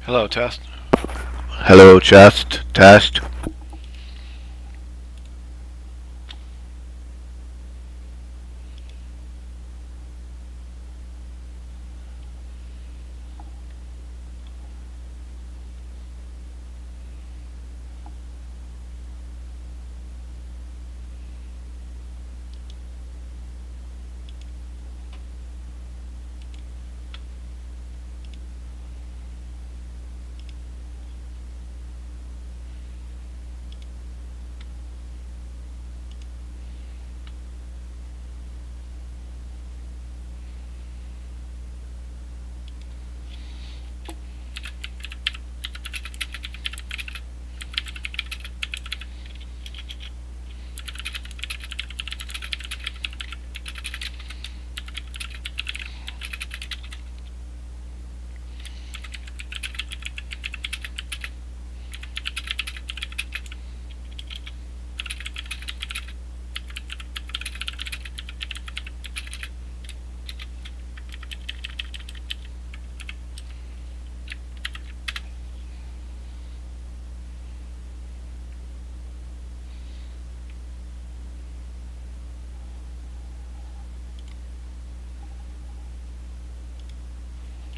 Hello, test. Hello, test, test.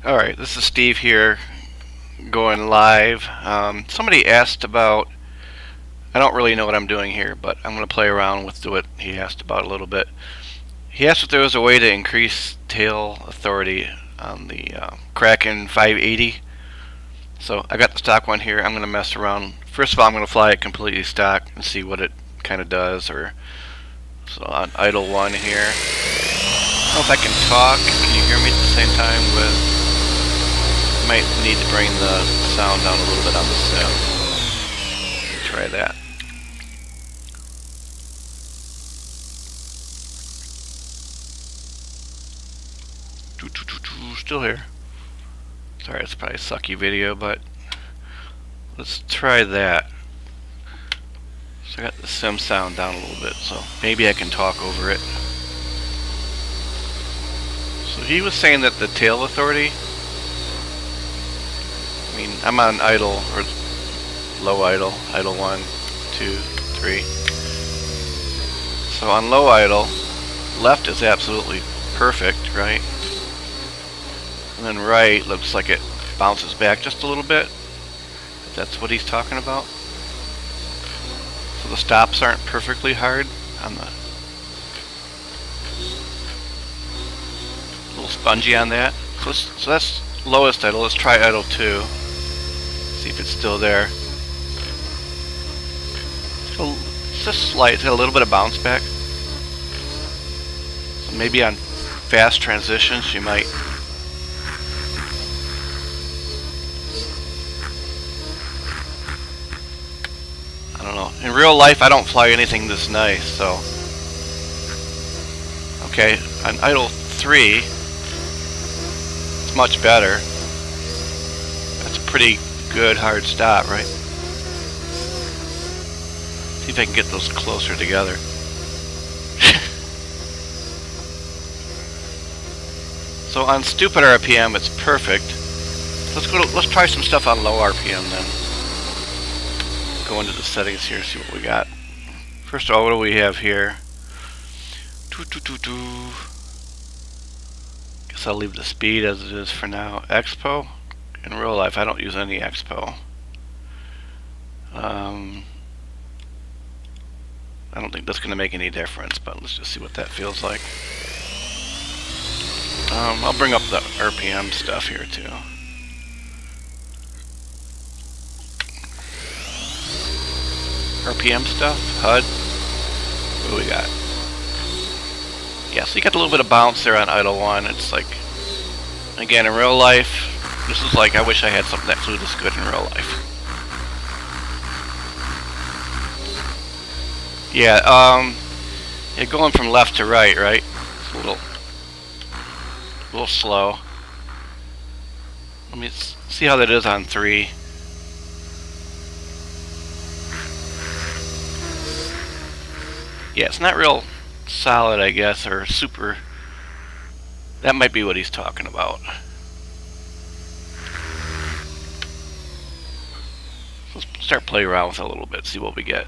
Alright, this is Steve here, going live. Somebody asked about, I don't really know what I'm doing here, but I'm going to play around with what he asked about a little bit. He asked if there was a way to increase tail authority on the Kraken 580. So I got the stock one here. I'm going to mess around. First of all, I'm going to fly it completely stock and see what it kind of does. So on idle one here. I don't know if I can talk. Can you hear me at the same time with... Might need to bring the sound down a little bit on the sim. Try that. Still here. Sorry, it's probably a sucky video, but let's try that. So I got the sim sound down a little bit, so maybe I can talk over it. So he was saying that the tail authority, I mean, I'm on idle, or low idle, idle 1, 2, 3. So on low idle, left is absolutely perfect, right? And then right looks like it bounces back just a little bit. If that's what he's talking about. So the stops aren't perfectly hard on the... A little spongy on that. So that's lowest idle. Let's try idle 2. See if it's still there. So it's just slight, it's got a little bit of bounce back. So maybe on fast transitions you might I don't know. In real life I don't fly anything this nice, so okay, on idle 3 it's much better. That's a pretty good hard stop, right? See if I can get those closer together. So on stupid RPM it's perfect. Let's try some stuff on low RPM then. Go into the settings here, see what we got. First of all, what do we have here? Guess I'll leave the speed as it is for now. Expo. In real life, I don't use any expo. I don't think that's going to make any difference, but let's just see what that feels like. I'll bring up the RPM stuff here too. RPM stuff, HUD. What do we got? Yeah, so you got a little bit of bounce there on idle 1. It's like, again, in real life, this is like, I wish I had something that flew this good in real life. Yeah, going from left to right, right? It's a little slow. Let me see how that is on 3. Yeah, it's not real solid, I guess, or super. That might be what he's talking about. Let's start playing around with it a little bit, see what we get.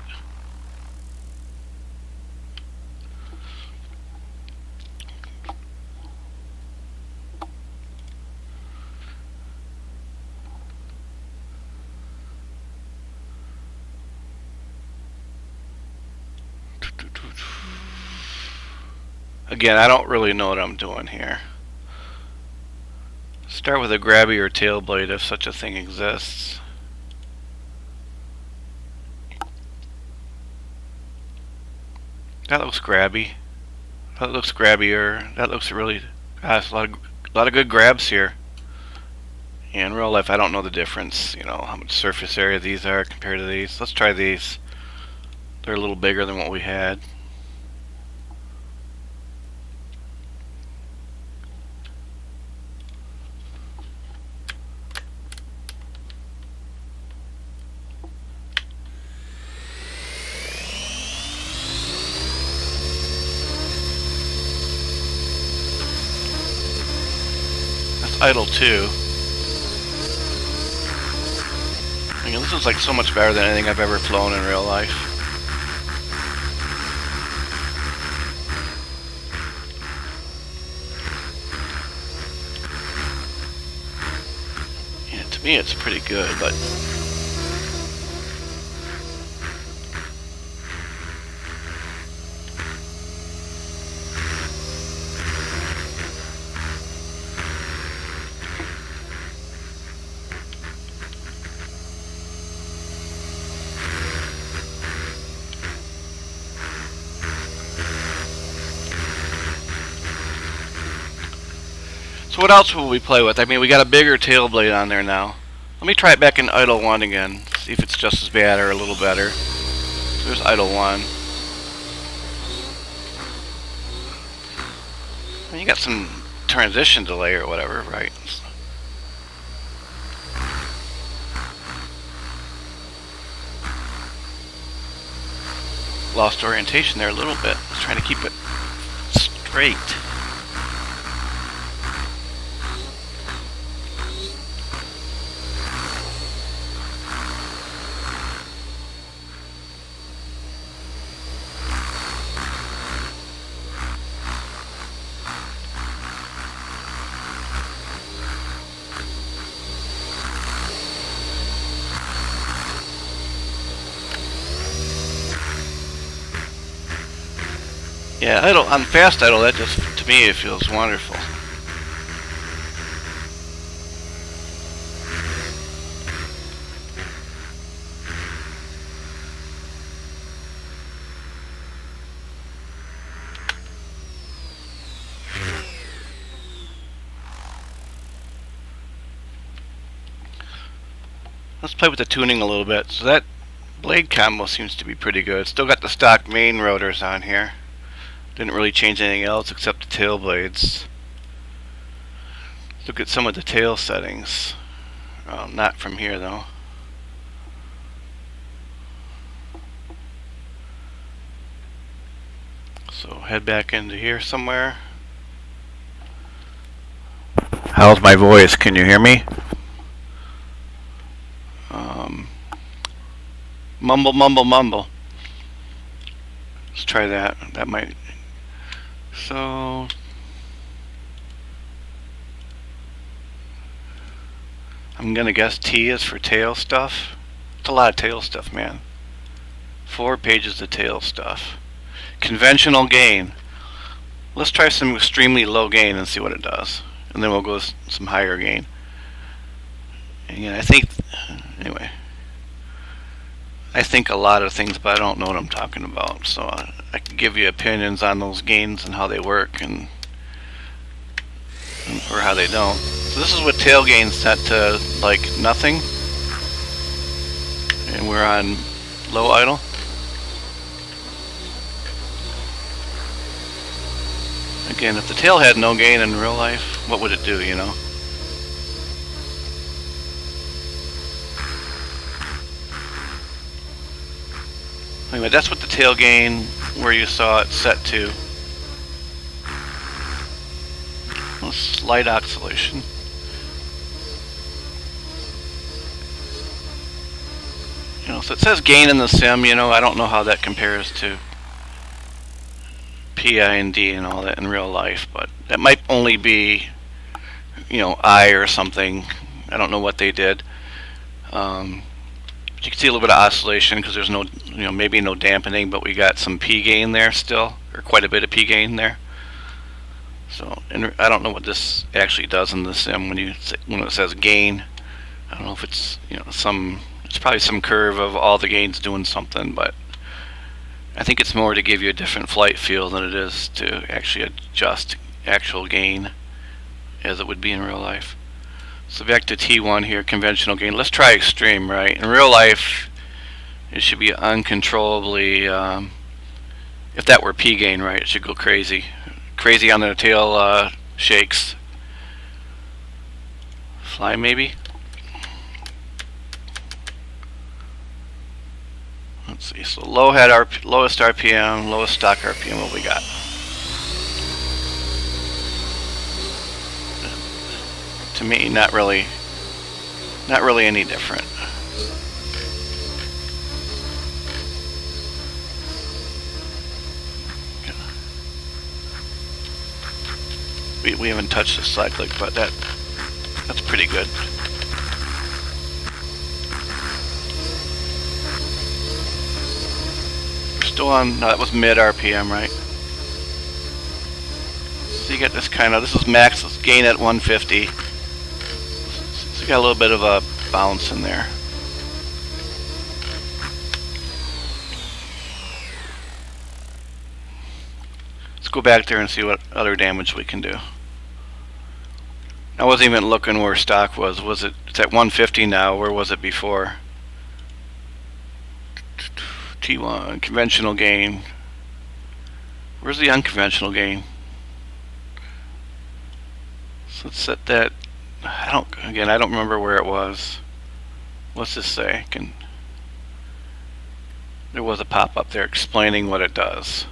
Again, I don't really know what I'm doing here. Start with a grabby or tail blade if such a thing exists. That looks grabby. That looks grabbier. That looks really... Gosh, a lot of good grabs here. In real life, I don't know the difference. You know, how much surface area these are compared to these. Let's try these. They're a little bigger than what we had. That's idle too. I mean, this is like so much better than anything I've ever flown in real life. Yeah, to me it's pretty good, but so what else will we play with? I mean, we got a bigger tail blade on there now. Let me try it back in idle 1 again. See if it's just as bad or a little better. So there's idle 1. And you got some transition delay or whatever, right? Lost orientation there a little bit. I was trying to keep it straight. Yeah, idle on fast idle, that just, to me, it feels wonderful. Let's play with the tuning a little bit. So that blade combo seems to be pretty good. Still got the stock main rotors on here. Didn't really change anything else except the tail blades. Look at some of the tail settings. Not from here though. So head back into here somewhere. How's my voice? Can you hear me? Mumble, mumble, mumble. Let's try that. That might... So... I'm gonna guess T is for tail stuff. It's a lot of tail stuff, man. 4 pages of tail stuff. Conventional gain. Let's try some extremely low gain and see what it does. And then we'll go with some higher gain. And I think... Anyway. I think a lot of things, but I don't know what I'm talking about. So I can give you opinions on those gains and how they work and or how they don't. So this is with tail gain set to like nothing. And we're on low idle. Again, if the tail had no gain in real life, what would it do, you know? Anyway, that's what the tail gain, where you saw it set to. A slight oscillation. So it says gain in the sim. I don't know how that compares to PIND and all that in real life, but that might only be, I or something. I don't know what they did. You can see a little bit of oscillation because there's no, maybe no dampening, but we got some P gain there still, or quite a bit of P gain there. So, and I don't know what this actually does in the sim when it says gain. I don't know if it's it's probably some curve of all the gains doing something, but I think it's more to give you a different flight feel than it is to actually adjust actual gain as it would be in real life. So back to T1 here, conventional gain. Let's try extreme, right? In real life, it should be uncontrollably, if that were P gain, right, it should go crazy. Crazy on the tail shakes. Fly maybe? Let's see, so lowest RPM, lowest stock RPM, what we got? To me, not really any different. We haven't touched the cyclic, but that's pretty good. We're still on, no, that was mid RPM, right? So you get this this is max gain at 150. So you got a little bit of a bounce in there. Let's go back there and see what other damage we can do. I wasn't even looking where stock was. It's at 150 now. Where was it before? T1, conventional gain. Where's the unconventional gain? So let's set that. I don't remember where it was. What's this say? There was a pop-up there explaining what it does.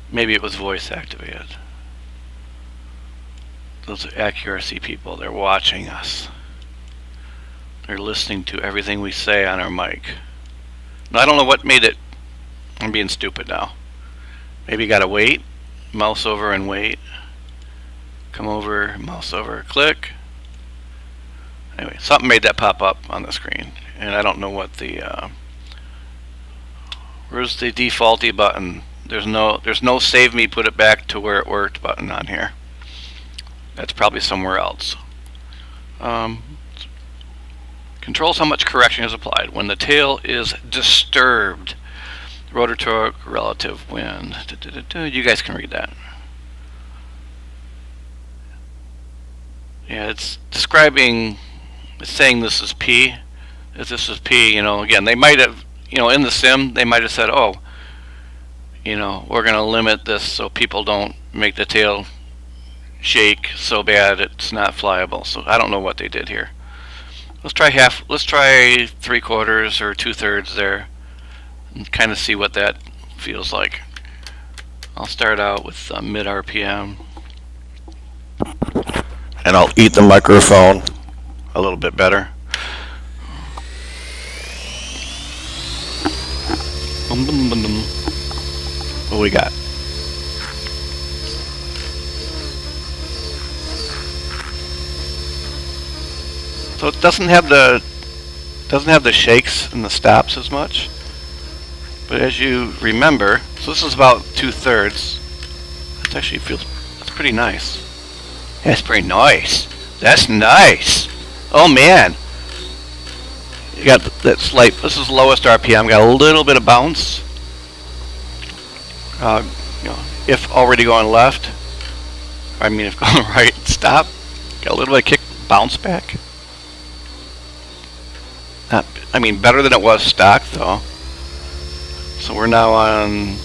Maybe it was voice activated. Those are accuracy people. They're watching us. They're listening to everything we say on our mic. Now, I don't know what made it. I'm being stupid now. Maybe you gotta wait. Mouse over and wait. Come over, mouse over, click. Anyway, something made that pop up on the screen, and I don't know what the. Where's the defaulty button? There's no save me, put it back to where it worked button on here. That's probably somewhere else. Controls how much correction is applied when the tail is disturbed. Rotor torque, relative wind. You guys can read that. Yeah, it's describing. It's saying this is P. If this is P, again, they might have, in the sim, they might have said, oh, we're going to limit this so people don't make the tail shake so bad it's not flyable. So I don't know what they did here. Let's try 3/4 or 2/3 there and kind of see what that feels like. I'll start out with mid RPM. And I'll eat the microphone. A little bit better. What we got? So it doesn't have the shakes and the stops as much. But as you remember, so this is about 2/3. That actually that's pretty nice. That's pretty nice. That's nice. Oh man. You got that slight, this is lowest RPM, got a little bit of bounce. If already going left, if going right, stop. Got a little bit of kick, bounce back. Better than it was stock though. So we're now on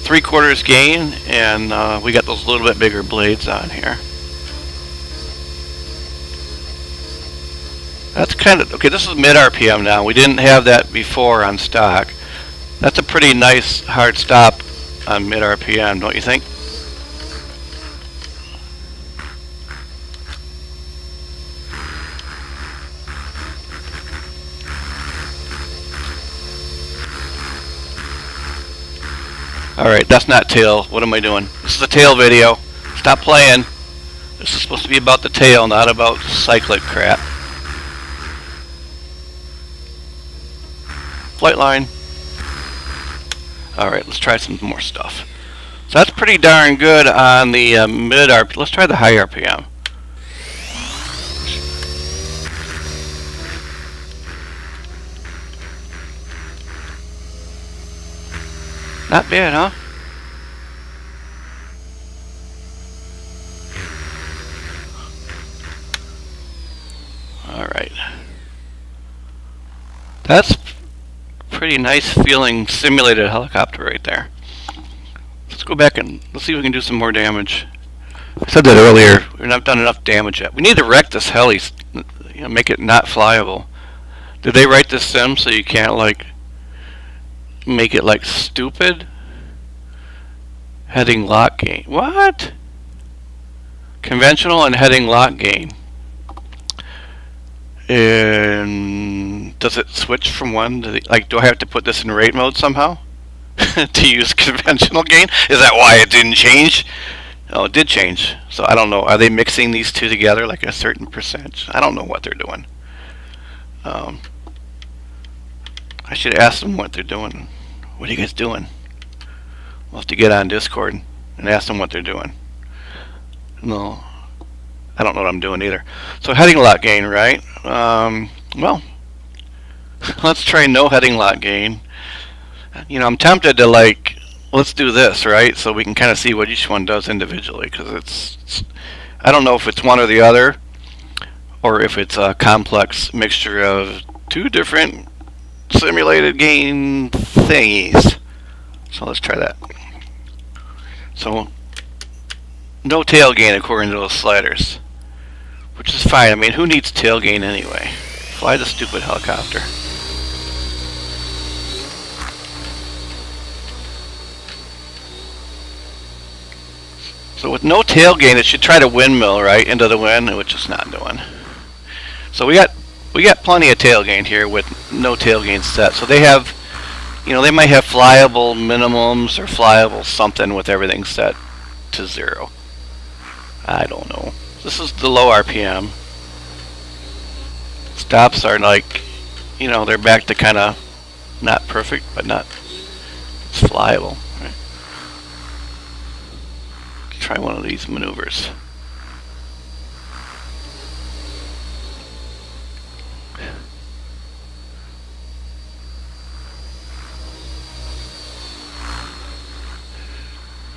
3/4 gain, and we got those little bit bigger blades on here. That's okay. This is mid RPM now. We didn't have that before on stock. That's a pretty nice hard stop on mid RPM, don't you think? Alright, that's not tail. What am I doing? This is a tail video. Stop playing. This is supposed to be about the tail, not about cyclic crap. Flight line. Alright, let's try some more stuff. So that's pretty darn good on the mid RPM. Let's try the high RPM. Not bad, huh? Alright. That's pretty nice feeling simulated helicopter right there. Let's go back and let's see if we can do some more damage. I said that earlier. We've not done enough damage yet. We need to wreck this heli, make it not flyable. Did they write this sim so you can't like make it like stupid? Heading lock gain. What? Conventional and heading lock gain. And does it switch from one to the, like, do I have to put this in rate mode somehow to use conventional gain? Is that why it didn't change? Oh, it did change. So I don't know. Are they mixing these two together like a certain percentage? I don't know what they're doing. I should ask them what they're doing. What are you guys doing? We'll have to get on Discord and ask them what they're doing. No, I don't know what I'm doing either. So heading lock gain, right? Well, let's try no heading lock gain. You know, I'm tempted to like, let's do this, right? So we can kind of see what each one does individually, because it's, I don't know if it's one or the other, or if it's a complex mixture of two different simulated gain thingies. So let's try that. So no tail gain according to those sliders, which is fine. I mean, who needs tail gain anyway? Fly the stupid helicopter. So with no tail gain, it should try to windmill right into the wind, which it's not doing. So we got plenty of tail gain here with no tail gain set. So they have, you know, they might have flyable minimums or flyable something with everything set to 0. I don't know. This is the low RPM. Stops are like, you know, they're back to kind of not perfect, but not, it's flyable. Right? Let's try one of these maneuvers.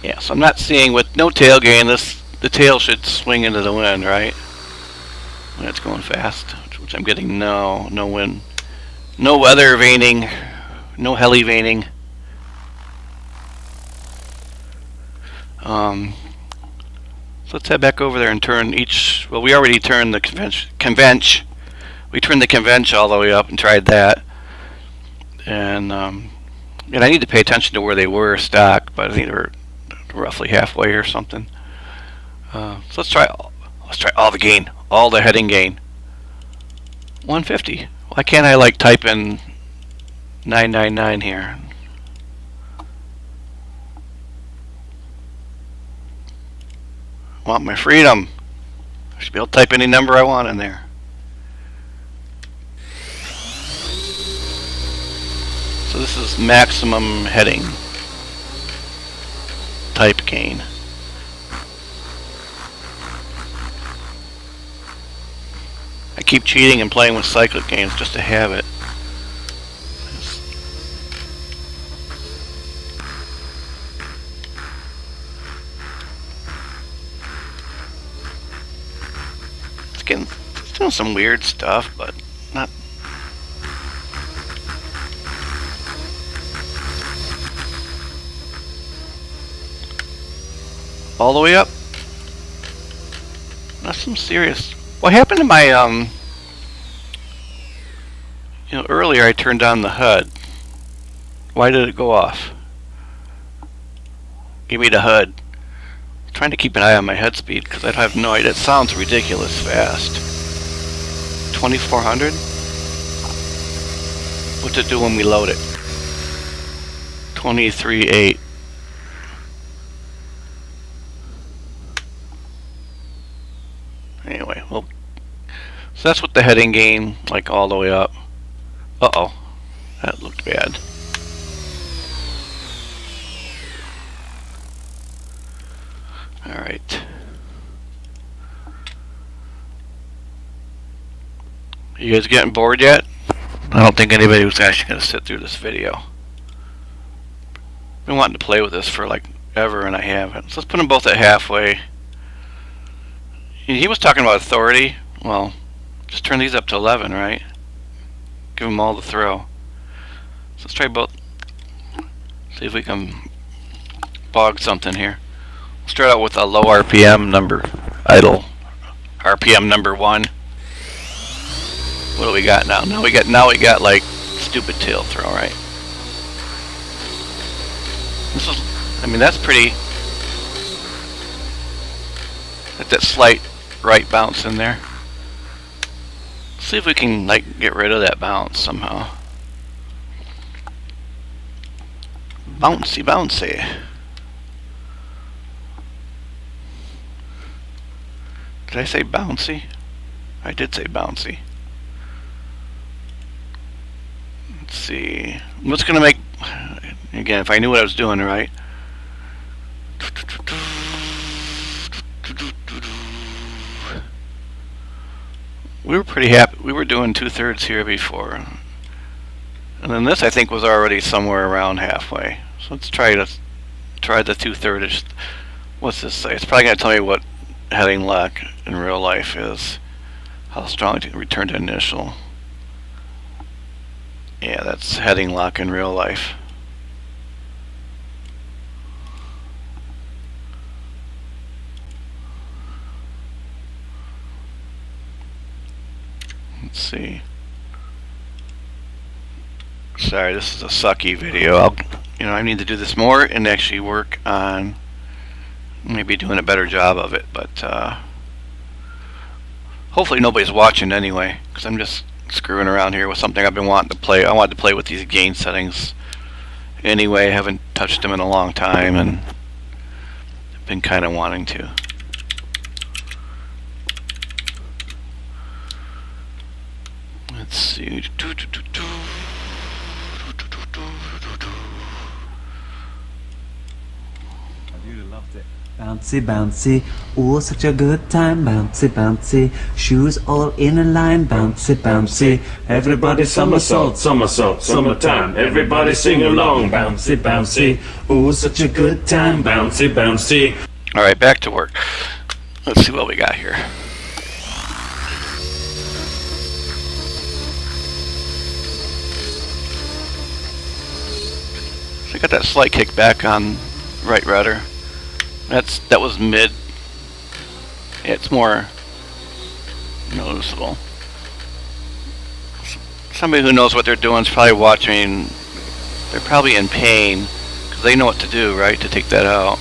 Yeah, so I'm not seeing with no tail gain, the tail should swing into the wind, right? When it's going fast, which I'm getting no wind, no weather veining, no heli veining. So let's head back over there and turn each. Well, we already turned the convention. We turned the convention all the way up and tried that, and I need to pay attention to where they were stock, but I think they were roughly halfway or something. So let's try all the gain, all the heading gain. 150. Why can't I like type in 999 here? I want my freedom. I should be able to type any number I want in there. So this is maximum heading type gain. I keep cheating and playing with cyclic gains just to have it. It's doing some weird stuff, but not. All the way up. That's some serious. What happened to my you know, earlier I turned on the HUD. Why did it go off? Give me the HUD. I'm trying to keep an eye on my head speed because I have no idea. It sounds ridiculous fast. 2400. What's it do when we load it? 23.8. Anyway, well, so that's with the heading gain, like all the way up. Uh-oh, that looked bad. Alright. You guys getting bored yet? I don't think anybody was actually going to sit through this video. I've been wanting to play with this for like ever and I haven't. So let's put them both at halfway. He was talking about authority. Well, just turn these up to 11, right? Give them all the throw. So let's try both. See if we can bog something here. We'll start out with a low RPM number, idle RPM number 1. What do we got now? Now we got like stupid tail throw, right? This is, I mean, that's pretty. Got that slight right bounce in there. Let's see if we can like get rid of that bounce somehow. Bouncy, bouncy. Did I say bouncy? I did say bouncy. Let's see. What's gonna make, again, if I knew what I was doing right. We were pretty happy. We were doing 2/3 here before. And then this I think was already somewhere around halfway. So let's try the 2/3. What's this say? It's probably gonna tell me what heading lock in real life is. How strong to return to initial. Yeah, that's heading lock in real life. Let's see. Sorry, this is a sucky video. I need to do this more and actually work on maybe doing a better job of it. But hopefully nobody's watching anyway, because I'm just screwing around here with something I've been wanting to play. I wanted to play with these gain settings anyway. I haven't touched them in a long time, and I've been kind of wanting to. Let's see. I really loved it. Bouncy, bouncy, oh, such a good time. Bouncy, bouncy, shoes all in a line. Bouncy, bouncy, everybody somersault, somersault, summertime. Everybody sing along. Bouncy, bouncy, oh, such a good time. Bouncy, bouncy. All right, back to work. Let's see what we got here. So I got that slight kick back on right rudder. That was mid. It's more noticeable. Somebody who knows what they're doing is probably watching. They're probably in pain because they know what to do, right, to take that out.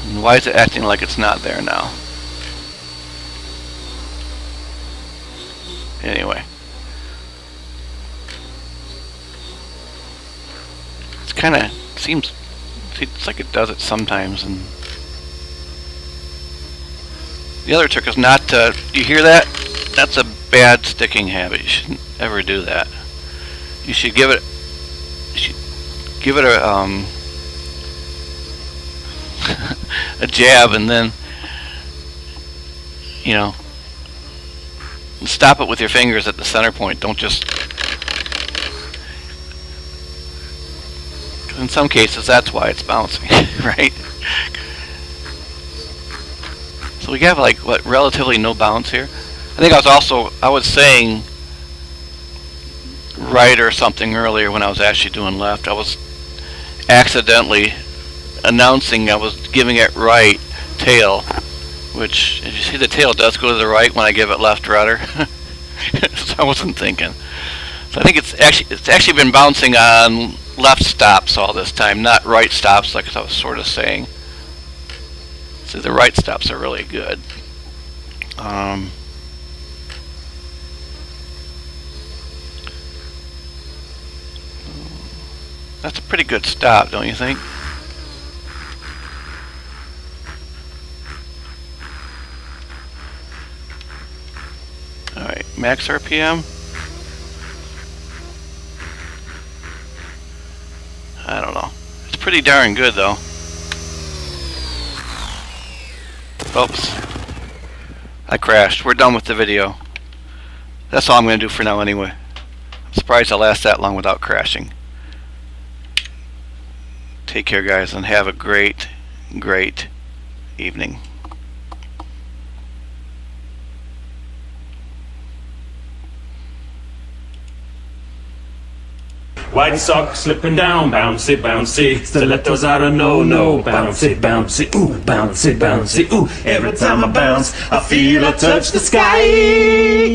And why is it acting like it's not there now? Anyway. It's kind of seems like it does it sometimes. And the other trick is not to, you hear that? That's a bad sticking habit. You shouldn't ever do that. You should give it a a jab, and then stop it with your fingers at the center point. Don't just, in some cases that's why it's bouncing. Right? So we have like what, relatively no bounce here. I think I was saying right or something earlier when I was actually doing left. I was accidentally announcing I was giving it right tail, which, as you see, the tail does go to the right when I give it left rudder. So I wasn't thinking. So I think it's actually been bouncing on left stops all this time, not right stops like I was sort of saying. So the right stops are really good. That's a pretty good stop, don't you think? Max RPM? I don't know. It's pretty darn good though. Oops. I crashed. We're done with the video. That's all I'm going to do for now anyway. I'm surprised I last that long without crashing. Take care guys and have a great evening. White socks slipping down, bouncy, bouncy. Stilettos out of no, bouncy, bouncy, ooh, bouncy, bouncy, ooh. Every time I bounce, I feel I touch the sky.